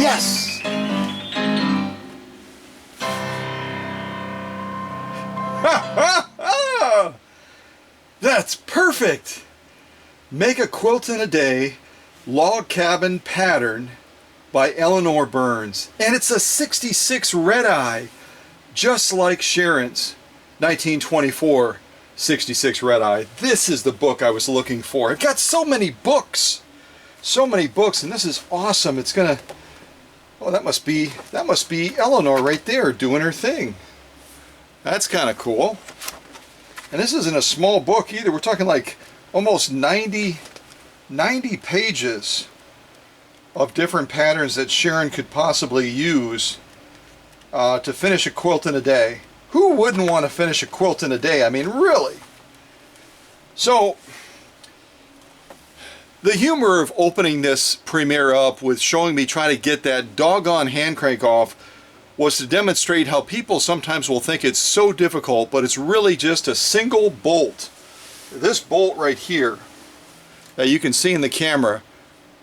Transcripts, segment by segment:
Yes! That's perfect! Make a Quilt in a Day Log Cabin Pattern by Eleanor Burns. And it's a 66 RedEye, just like Sharon's 1924 66 RedEye. This is the book I was looking for. I've got so many books! So many books, and this is awesome. It's gonna... Oh, that must be Eleanor right there doing her thing. That's kind of cool. And this isn't a small book either. We're talking like almost 90 pages of different patterns that Sharon could possibly use to finish a quilt in a day. Who wouldn't want to finish a quilt in a day? I mean, really? So, the humor of opening this premiere up with showing me trying to get that doggone hand crank off was to demonstrate how people sometimes will think it's so difficult, but it's really just a single bolt. This bolt right here that you can see in the camera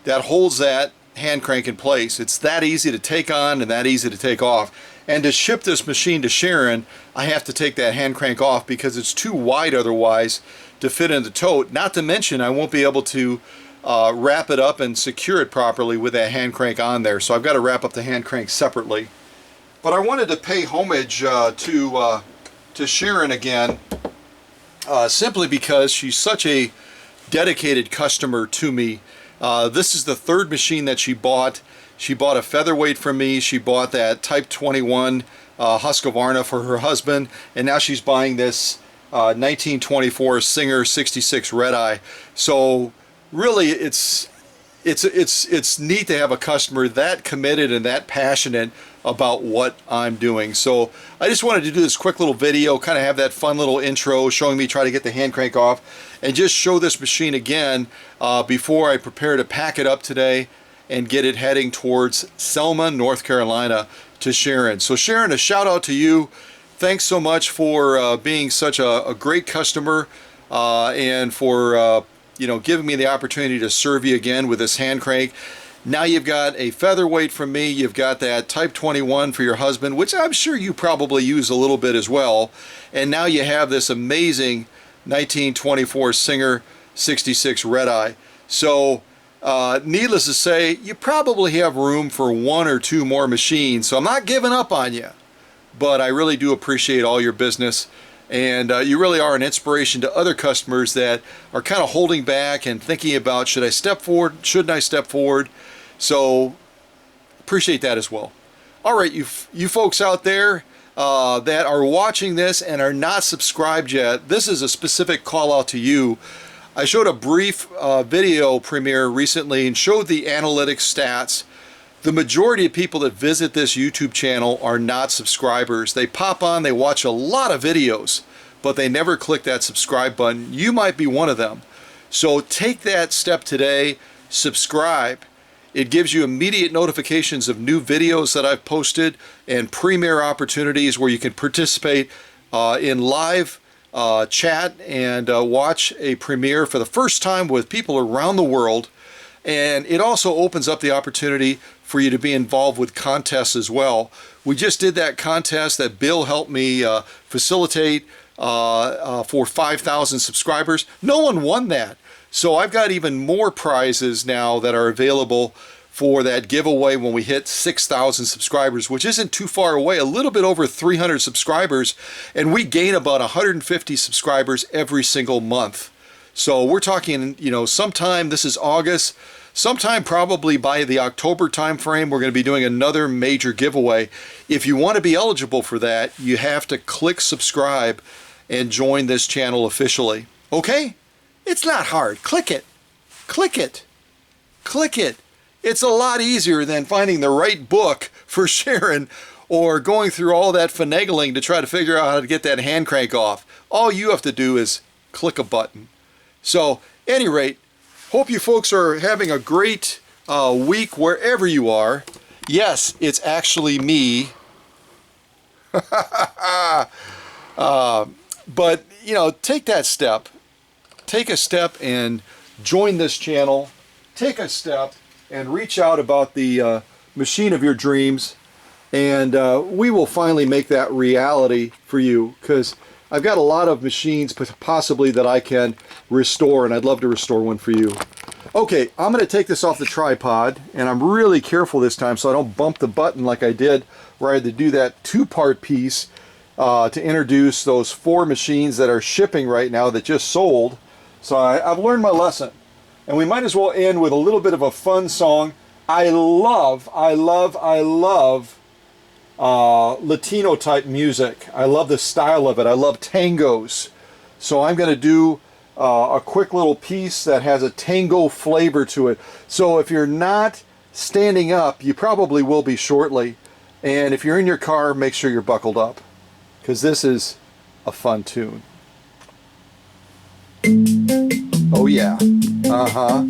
that holds that hand crank in place. It's that easy to take on and that easy to take off. And to ship this machine to Sharon, I have to take that hand crank off because it's too wide otherwise to fit in the tote. Not to mention I won't be able to wrap it up and secure it properly with that hand crank on there. So I've got to wrap up the hand crank separately. But I wanted to pay homage to Sharon again, simply because she's such a dedicated customer to me. This is the third machine that she bought. She bought a featherweight from me. She bought that Type 21 Husqvarna for her husband, and now she's buying this 1924 Singer 66 RedEye. So really, it's neat to have a customer that committed and that passionate about what I'm doing. So I just wanted to do this quick little video, kind of have that fun little intro showing me try to get the hand crank off, and just show this machine again before I prepare to pack it up today and get it heading towards Selma, North Carolina to Sharon. So Sharon, a shout out to you. Thanks so much for being such a great customer and for giving me the opportunity to serve you again with this hand crank. Now you've got a featherweight from me, you've got that Type 21 for your husband, which I'm sure you probably use a little bit as well, and now you have this amazing 1924 Singer 66 RedEye. So needless to say, you probably have room for one or two more machines, so I'm not giving up on you, but I really do appreciate all your business. And you really are an inspiration to other customers that are kind of holding back and thinking about, should I step forward, shouldn't I step forward? So appreciate that as well. All right, you folks out there that are watching this and are not subscribed yet, this is a specific call out to you. I showed a brief video premiere recently and showed the analytics stats. The majority of people that visit this YouTube channel are not subscribers. They pop on, they watch a lot of videos, but they never click that subscribe button. You might be one of them. So take that step today, subscribe. It gives you immediate notifications of new videos that I've posted and premiere opportunities where you can participate in live chat and watch a premiere for the first time with people around the world. And it also opens up the opportunity for you to be involved with contests as well. We just did that contest that Bill helped me facilitate for 5,000 subscribers. No one won that. So I've got even more prizes now that are available for that giveaway when we hit 6,000 subscribers, which isn't too far away, a little bit over 300 subscribers, and we gain about 150 subscribers every single month. So we're talking, sometime, this is August, sometime probably by the October time frame, we're going to be doing another major giveaway. If you want to be eligible for that, you have to click subscribe and join this channel officially. Okay? It's not hard. Click it. Click it. Click it. It's a lot easier than finding the right book for Sharon or going through all that finagling to try to figure out how to get that hand crank off. All you have to do is click a button. So, at any rate, hope you folks are having a great week wherever you are. Yes, it's actually me. But, take that step. Take a step and join this channel. Take a step and reach out about the machine of your dreams, and we will finally make that reality for you, because I've got a lot of machines possibly that I can restore, and I'd love to restore one for you. Okay, I'm going to take this off the tripod, and I'm really careful this time so I don't bump the button like I did where I had to do that two-part piece to introduce those 4 machines that are shipping right now that just sold. So I've learned my lesson. And we might as well end with a little bit of a fun song. I love Latino type music. I love the style of it. I love tangos. So I'm going to do a quick little piece that has a tango flavor to it. So if you're not standing up, you probably will be shortly. And if you're in your car, make sure you're buckled up, because this is a fun tune. Oh yeah. Uh-huh.